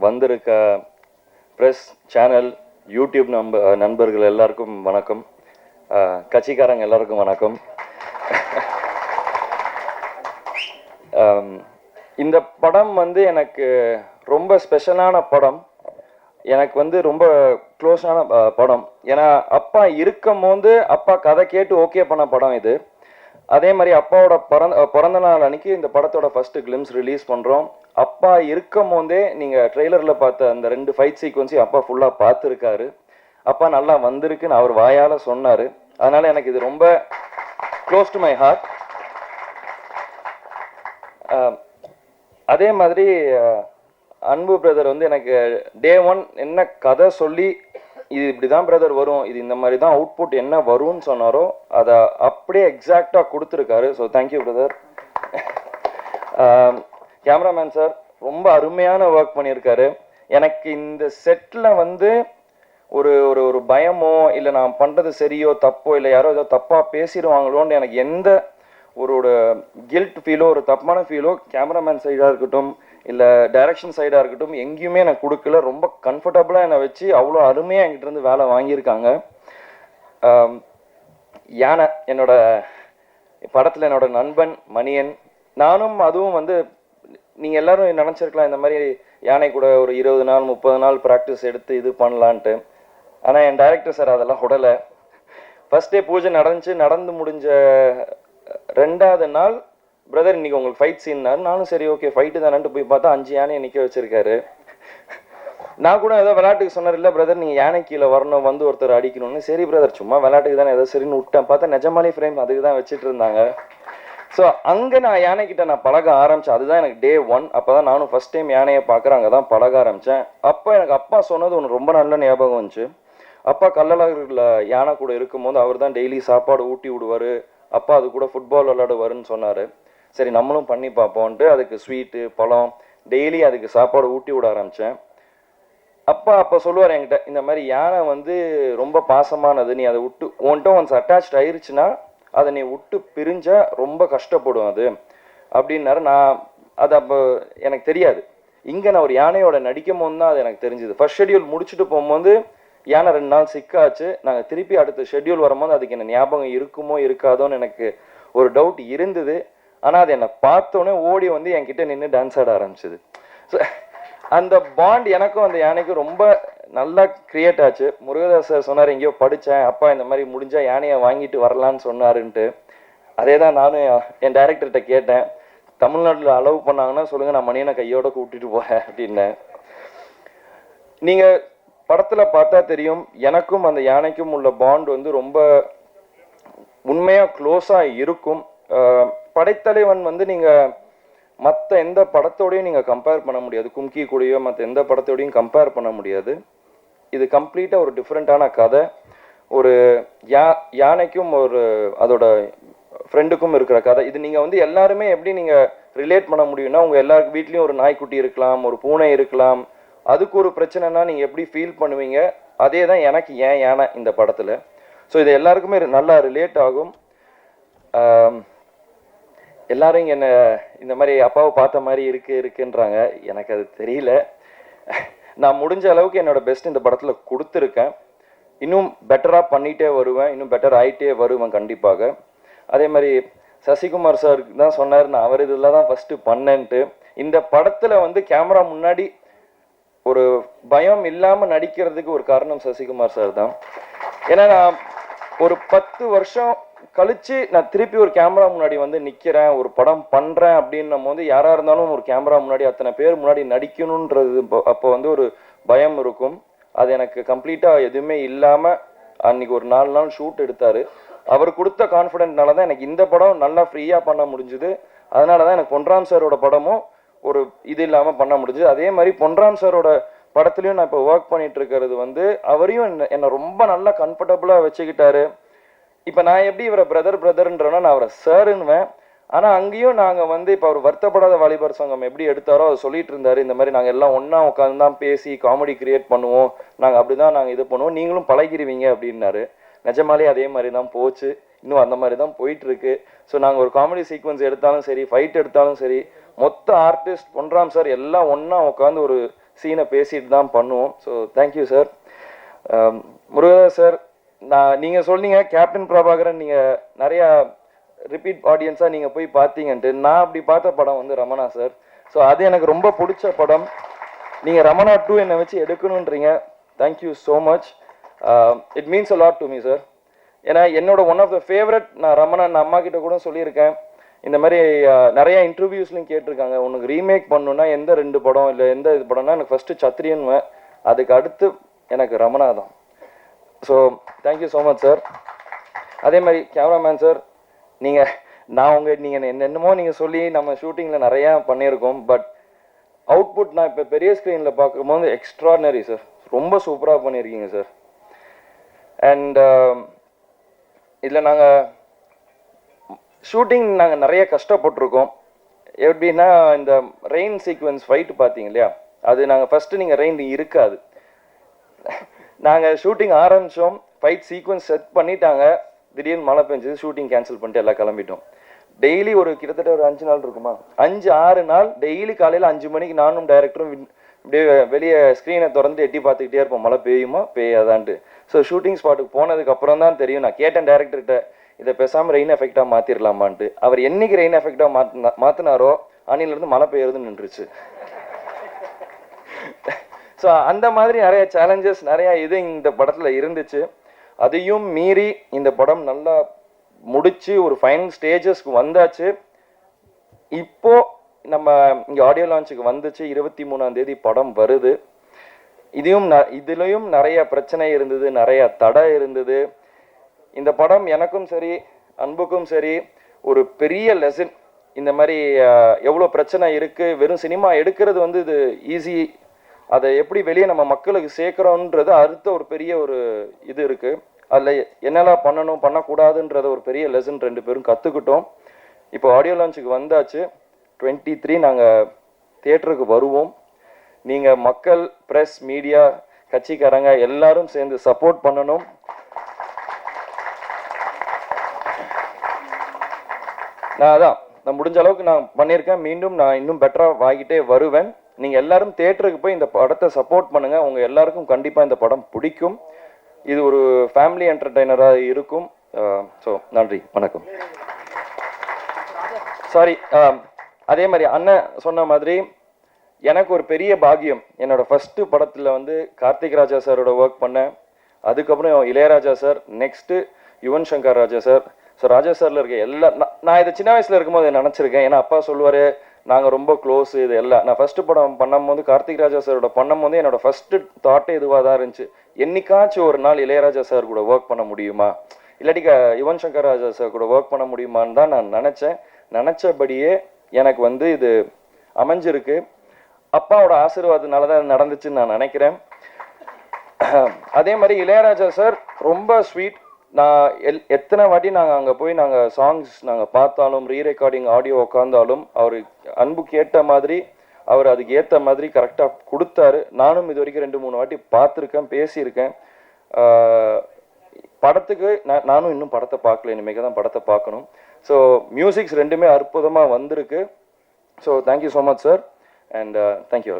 வந்திருக்க press channel YouTube நண்பர்கள் எல்லாருக்கும் வணக்கம். கட்சிக்காரங்க எல்லாருக்கும் வணக்கம். இந்த படம் வந்து எனக்கு ரொம்ப ஸ்பெஷலான படம். எனக்கு வந்து ரொம்ப க்ளோஸான படம். ஏன்னா அப்பா இருக்கும் போது அப்பா கதை கேட்டு ஓகே பண்ண படம் இது. அதே மாதிரி அப்பாவோட பிறந்த நாள் அன்னைக்கு இந்த படத்தோட ஃபர்ஸ்ட் கிளிம்ஸ் ரிலீஸ் பண்ணுறோம். அப்பா இருக்கும் போதே நீங்கள் ட்ரெய்லரில் பார்த்த அந்த 2 ஃபைட் சீக்வன்ஸையும் அப்பா ஃபுல்லாக பார்த்துருக்காரு. அப்பா நல்லா வந்திருக்குன்னு அவர் வாயால் சொன்னார். அதனால் எனக்கு இது ரொம்ப க்ளோஸ் டு மை ஹார்ட். அதே மாதிரி அன்பு பிரதர் வந்து எனக்கு டே 1 என்ன கதை சொல்லி இது இப்படி தான் பிரதர் வரும், இது இந்த மாதிரி தான் அவுட்புட் என்ன வரும்னு சொன்னாரோ அதை அப்படியே எக்ஸாக்டாக கொடுத்துருக்காரு. So thank you brother. Cameraman sir ரொம்ப அருமையான ஒர்க் பண்ணியிருக்காரு. எனக்கு இந்த செட்டில் வந்து ஒரு ஒரு ஒரு பயமோ இல்லை நான் பண்ணுறது சரியோ தப்போ இல்லை யாரோ ஏதோ தப்பாக பேசிடுவாங்களோன்னு எனக்கு எந்த ஒரு கில்ட் ஃபீலோ ஒரு தப்பான ஃபீலோ கேமராமேன் சைடாக இருக்கட்டும் இல்லை டைரக்ஷன் சைடாக இருக்கட்டும் எங்கேயுமே எனக்கு கொடுக்கல. ரொம்ப கம்ஃபர்டபுளாக என்னை வச்சு அவ்வளோ அருமையாக என்கிட்ட இருந்து வேலை வாங்கியிருக்காங்க. யானை என்னோட படத்தில் என்னோட நண்பன் மணியன். நானும் அதுவும் வந்து நீங்கள் எல்லோரும் நினச்சிருக்கலாம் இந்த மாதிரி யானை கூட ஒரு 20 நாள் 30 நாள் ப்ராக்டிஸ் எடுத்து இது பண்ணலான்ட்டு. ஆனால் என் டைரக்டர் சார் அதெல்லாம் உடலை. ஃபர்ஸ்ட் டே பூஜை நடந்து முடிஞ்ச 2வது நாள் பிரதர் இன்னைக்கு உங்களுக்கு ஃபைட் சீன்னாரு. நானும் சரி ஓகே ஃபைட்டு தானேன்ட்டு போய் பார்த்தா 5 யானையை நிற்க வச்சிருக்காரு. நான் கூட ஏதோ விளையாட்டுக்கு சொன்னார், இல்லை பிரதர் நீங்கள் யானை கீழே வரணும் வந்து ஒருத்தர் அடிக்கணும்னு. சரி பிரதர் சும்மா விளையாட்டுக்கு தானே ஏதோ சரின்னு விட்டேன். பார்த்தா நிஜமாலே ஃப்ரேம் அதுக்கு தான் வச்சுட்டு இருந்தாங்க. ஸோ அங்கே நான் யானைக்கிட்ட நான் பழக ஆரம்பித்தேன். அதுதான் எனக்கு டே 1. அப்போ தான் நானும் ஃபஸ்ட் டைம் யானையை பார்க்குறேன். அங்கே தான் பழக ஆரம்பித்தேன். அப்போ எனக்கு அப்பா சொன்னது ஒன்று ரொம்ப நல்ல ஞாபகம் வந்துச்சு. அப்பா கள்ளழகரில் யானை கூட இருக்கும்போது அவர் தான் டெய்லி சாப்பாடு ஊட்டி விடுவார். அப்பா அது கூட ஃபுட்பால் விளையாடுவாருன்னு சொன்னார். சரி நம்மளும் பண்ணி பார்ப்போன்ட்டு அதுக்கு ஸ்வீட்டு பழம் டெய்லி அதுக்கு சாப்பாடு ஊட்டி விட ஆரம்பித்தேன். அப்போ சொல்லுவார் என்கிட்ட, இந்த மாதிரி யானை வந்து ரொம்ப பாசமானது, நீ அதை விட்டு உன்கிட்ட ஒன்ஸ் அட்டாச் ஆயிருச்சுன்னா அதை நீ விட்டு பிரிஞ்சா ரொம்ப கஷ்டப்படும் அது அப்படின்னாரு. நான் அது அப்போ எனக்கு தெரியாது. இங்கே நான் ஒரு யானையோட நடிக்கும் போது தான் அது எனக்கு தெரிஞ்சுது. ஃபர்ஸ்ட் ஷெட்யூல் முடிச்சுட்டு போகும்போது யானை 2 நாள் சிக்காச்சு. நாங்கள் திருப்பி அடுத்த ஷெட்யூல் வரும்போது அதுக்கு என்ன ஞாபகம் இருக்குமோ இருக்காதோன்னு எனக்கு ஒரு டவுட் இருந்தது. ஆனால் அது என்னை பார்த்தோன்னே ஓடி வந்து என்கிட்ட நின்று டான்ஸ் ஆட ஆரம்பிச்சிது. ஸோ அந்த பாண்ட் எனக்கும் அந்த யானைக்கும் ரொம்ப நல்லா கிரியேட் ஆச்சு. முருகதாஸ் சார் சொன்னார், எங்கேயோ படித்தேன் அப்பா இந்த மாதிரி முடிஞ்சால் யானையை வாங்கிட்டு வரலான்னு சொன்னாருன்ட்டு. அதே தான் நானும் என் டைரக்டர்கிட்ட கேட்டேன், தமிழ்நாட்டில் அலோவ் பண்ணாங்கன்னா சொல்லுங்கள், நான் மணியனை கையோட கூப்பிட்டுட்டு போகிறேன் அப்படின்னேன். நீங்கள் படத்தில் பார்த்தா தெரியும், எனக்கும் அந்த யானைக்கும் உள்ள பாண்ட் வந்து ரொம்ப உண்மையாக க்ளோஸாக இருக்கும். படைத்தலைவன் வந்து நீங்கள் மற்ற எந்த படத்தோடையும் நீங்கள் கம்பேர் பண்ண முடியாது. கும்கி கூடயோ மற்ற எந்த படத்தோடையும் கம்பேர் பண்ண முடியாது. இது கம்ப்ளீட்டாக ஒரு டிஃப்ரெண்ட்டான கதை. ஒரு யானைக்கும் ஒரு அதோட ஃப்ரெண்டுக்கும் இருக்கிற கதை. இது நீங்கள் வந்து எல்லாருமே எப்படி நீங்கள் ரிலேட் பண்ண முடியும்னா, உங்கள் எல்லாருக்கு வீட்லேயும் ஒரு நாய்க்குட்டி இருக்கலாம், ஒரு பூனை இருக்கலாம். அதுக்கு ஒரு பிரச்சனைனா நீங்கள் எப்படி ஃபீல் பண்ணுவீங்க, அதே தான் எனக்கு ஏன் யானை இந்த படத்தில். ஸோ இது எல்லாருக்குமே நல்லா ரிலேட் ஆகும். எல்லாரும் இங்கே என்ன இந்த மாதிரி அப்பாவை பார்த்த மாதிரி இருக்குன்றாங்க. எனக்கு அது தெரியல. நான் முடிஞ்ச அளவுக்கு என்னோட பெஸ்ட் இந்த படத்தில் கொடுத்துருக்கேன். இன்னும் பெட்டராக பண்ணிகிட்டே வருவேன், இன்னும் பெட்டர் ஆகிட்டே வருவேன் கண்டிப்பாக. அதே மாதிரி சசிகுமார் சார் தான் சொன்னார், நான் அவர் இதில் தான் ஃபஸ்ட்டு பண்ணேன்ட்டு. இந்த படத்தில் வந்து கேமரா முன்னாடி ஒரு பயம் இல்லாமல் நடிக்கிறதுக்கு ஒரு காரணம் சசிகுமார் சார் தான். ஏன்னா நான் ஒரு 10 வருஷம் கழிச்சு நான் திருப்பி ஒரு கேமரா முன்னாடி வந்து நிற்கிறேன், ஒரு படம் பண்ணுறேன் அப்படின்னும் போது யாராக இருந்தாலும் ஒரு கேமரா முன்னாடி அத்தனை பேர் முன்னாடி நடிக்கணுன்றது அப்போ வந்து ஒரு பயம் இருக்கும். அது எனக்கு கம்ப்ளீட்டாக எதுவுமே இல்லாமல் அன்றைக்கி ஒரு 4 நாள் ஷூட் எடுத்தார். அவர் கொடுத்த கான்ஃபிடென்ட்னால தான் எனக்கு இந்த படம் நல்லா ஃப்ரீயாக பண்ண முடிஞ்சுது. அதனால தான் எனக்கு பொன்ராம் சாரோட படமும் ஒரு இது இல்லாமல் பண்ண முடிஞ்சுது. அதே மாதிரி பொன்ராம் சாரோட படத்துலையும் நான் இப்போ ஒர்க் பண்ணிட்டு இருக்கிறது வந்து அவரையும் என்னை ரொம்ப நல்லா கம்ஃபர்டபுளாக வச்சுக்கிட்டாரு. இப்போ நான் எப்படி இவரை பிரதர்ன்றோன்னா நான் அவரை சாருன்னுவேன். ஆனால் அங்கேயும் நாங்கள் வந்து இப்போ அவர் வருத்தப்படாத வாலிபர் சங்கம் எப்படி எடுத்தாரோ அதை சொல்லிட்டு இருந்தார். இந்த மாதிரி நாங்கள் எல்லாம் ஒன்றா உட்காந்து தான் பேசி காமெடி கிரியேட் பண்ணுவோம், நாங்கள் அப்படி தான் நாங்கள் இது பண்ணுவோம், நீங்களும் பழகிடுவீங்க அப்படின்னாரு. நிஜமாலே அதே மாதிரி தான் போச்சு. இன்னும் அந்த மாதிரி தான் போயிட்டுருக்கு. ஸோ நாங்கள் ஒரு காமெடி சீக்வன்ஸ் எடுத்தாலும் சரி, ஃபைட் எடுத்தாலும் சரி, மொத்த ஆர்டிஸ்ட் பொன்ராம் சார் எல்லாம் ஒன்றா உட்காந்து ஒரு சீனை பேசிட்டு தான் பண்ணுவோம். So thank you sir. Murugadoss sir, நீங்கள் சொன்னீங்க கேப்டன் பிரபாகரன் நீங்கள் நிறையா ரிப்பீட் ஆடியன்ஸாக நீங்கள் போய் பார்த்தீங்கன்ட்டு. நான் அப்படி பார்த்த படம் வந்து ரமணா சார். ஸோ அது எனக்கு ரொம்ப பிடிச்ச படம். நீங்கள் ரமணா 2 என்னை வச்சு எடுக்கணுன்றீங்க. Thank you so much. It means a lot to me sir. ஏன்னா என்னோட ஒன் ஆஃப் த ஃபேவரட், நான் ரமணா அம்மா கிட்ட கூட சொல்லியிருக்கேன். இந்த மாதிரி நிறைய இன்டர்வியூஸ்லையும் கேட்டிருக்காங்க, உனக்கு ரீமேக் பண்ணணுன்னா எந்த 2 படம் இல்லை எந்த இது படம்னா எனக்கு ஃபஸ்ட்டு சத்திரியன்வேன், அதுக்கு அடுத்து எனக்கு ரமணா தான். So thank you so much sir. அதே மாதிரி கேமராமேன் சார், நீங்கள் என்னென்னமோ நீங்கள் சொல்லி நம்ம ஷூட்டிங்கில் நிறையா பண்ணியிருக்கோம். பட் அவுட்புட் நான் இப்போ பெரிய ஸ்க்ரீனில் பார்க்கும்போது எக்ஸ்ட்ராடினரி சார். ரொம்ப சூப்பராக பண்ணியிருக்கீங்க சார். அண்ட் இதில் நாங்கள் ஷூட்டிங் நிறைய கஷ்டப்பட்டிருக்கோம். எப்படின்னா இந்த ரெயின் சீக்வன்ஸ் ஃபைட்டு பார்த்தீங்க இல்லையா, அது நாங்கள் ஃபஸ்ட்டு நீங்கள் ரெயின் இருக்காது, நாங்கள் ஷூட்டிங் ஆரம்பித்தோம், ஃபைட் சீக்வன்ஸ் செட் பண்ணிட்டாங்க, திடீர்னு மழை பெஞ்சது, ஷூட்டிங் கேன்சல் பண்ணிட்டு எல்லாம் கிளம்பிட்டோம். டெய்லி கிட்டத்தட்ட ஒரு 5 நாள் இருக்குமா, 5-6 நாள் டெய்லி காலையில் 5 மணிக்கு நானும் டைரக்டரும் இப்படியே வெளியே ஸ்க்ரீனை திறந்து எட்டி பார்த்துக்கிட்டே இருப்போம், மழை பெய்யுமா பெய்யாதான்ட்டு. ஸோ ஷூட்டிங் ஸ்பாட்டுக்கு போனதுக்கு அப்புறம் தான் தெரியும். நான் கேட்டேன் டேரக்டர்கிட்ட, இதை பேசாமல் ரெயின் எஃபெக்டாக மாற்றிடலாமான்ட்டு. அவர் என்னைக்கு ரெயின் எஃபெக்டாக மாற்றினாரோ அன்னிலிருந்து மழை பெய்யறது நின்றுச்சு. ஸோ அந்த மாதிரி நிறைய சேலஞ்சஸ் நிறையா இது இந்த படத்தில் இருந்துச்சு. அதையும் மீறி இந்த படம் நல்லா முடிச்சு ஒரு ஃபைனல் ஸ்டேஜஸ்க்கு வந்தாச்சு. இப்போ நம்ம இங்கே ஆடியோ லான்ச்சுக்கு வந்துச்சு, 23ஆம் தேதி படம் வருது. இதுலேயும் நிறைய பிரச்சனை இருந்தது, நிறைய தடை இருந்தது. இந்த படம் எனக்கும் சரி அன்புக்கும் சரி ஒரு பெரிய லெசன். இந்த மாதிரி எவ்வளோ பிரச்சனை இருக்குது, வெறும் சினிமா எடுக்கிறது வந்து இது ஈஸி, அதை எப்படி வெளியே நம்ம மக்களுக்கு சேர்க்குறோன்றது அடுத்த ஒரு பெரிய ஒரு இது இருக்குது. அதில் என்னெல்லாம் பண்ணணும் பண்ணக்கூடாதுன்றத ஒரு பெரிய லெசன் 2 பேரும் கற்றுக்கிட்டோம். இப்போ ஆடியோ லான்ச்சுக்கு வந்தாச்சு. 23 நாங்கள் தியேட்டருக்கு வருவோம். நீங்கள் மக்கள், ப்ரெஸ், மீடியா, கட்சிக்காரங்க எல்லாரும் சேர்ந்து சப்போர்ட் பண்ணணும். நான் முடிஞ்ச அளவுக்கு நான் பண்ணியிருக்கேன். மீண்டும் நான் இன்னும் பெட்டராக வாங்கிட்டே வருவேன். நீங்கள் எல்லாரும் தியேட்டருக்கு போய் இந்த படத்தை சப்போர்ட் பண்ணுங்கள். உங்கள் எல்லாருக்கும் கண்டிப்பாக இந்த படம் பிடிக்கும். இது ஒரு ஃபேமிலி என்டர்டெய்னராக இருக்கும். ஸோ நன்றி, வணக்கம். சாரி, அதே மாதிரி அண்ணன் சொன்ன மாதிரி எனக்கு ஒரு பெரிய பாக்கியம். என்னோட ஃபஸ்ட்டு படத்தில் வந்து கார்த்திக் ராஜா சாரோட ஒர்க் பண்ணேன். அதுக்கப்புறம் Ilaiyaraaja sir, next Yuvan Shankar Raja sir. So ராஜா சாரில் இருக்க நான் இதை சின்ன வயசில் இருக்கும்போது நினச்சிருக்கேன். ஏன்னா அப்பா சொல்லுவார் நாங்கள் ரொம்ப க்ளோஸு, இது எல்லாம். நான் ஃபஸ்ட்டு படம் பண்ணும்போது கார்த்திக் ராஜா சாரோட பண்ணும்போது என்னோடய ஃபஸ்ட்டு தாட்டே இதுவாக தான் இருந்துச்சு. என்னைக்காச்சும் ஒரு நாள் இளையராஜா சார் கூட ஒர்க் பண்ண முடியுமா, இல்லாட்டி யுவன் சங்கர் ராஜா சார் கூட ஒர்க் பண்ண முடியுமான்னு தான் நான் நினச்சேன். நினச்சபடியே எனக்கு வந்து இது அமைஞ்சிருக்கு. அப்பாவோட ஆசீர்வாதத்தினால தான் நடந்துச்சுன்னு நான் நினைக்கிறேன். அதே மாதிரி இளையராஜா சார் ரொம்ப ஸ்வீட். நான் எத்தனை வாட்டி நாங்கள் அங்கே போய் நாங்கள் சாங்ஸ் நாங்கள் பார்த்தாலும், ரீரெக்கார்டிங் ஆடியோ உட்காந்தாலும் அவர் அன்புக்கு ஏற்ற மாதிரி அவர் அதுக்கு ஏற்ற மாதிரி கரெக்டாக கொடுத்தாரு. நானும் இது வரைக்கும் 2-3 வாட்டி பார்த்துருக்கேன், பேசியிருக்கேன். படத்துக்கு நானும் இன்னும் படத்தை பார்க்கல, இனிமேல் தான் படத்தை பார்க்கணும். ஸோ மியூசிக்ஸ் 2மே அற்புதமாக வந்திருக்கு. So thank you so much sir, and thank you.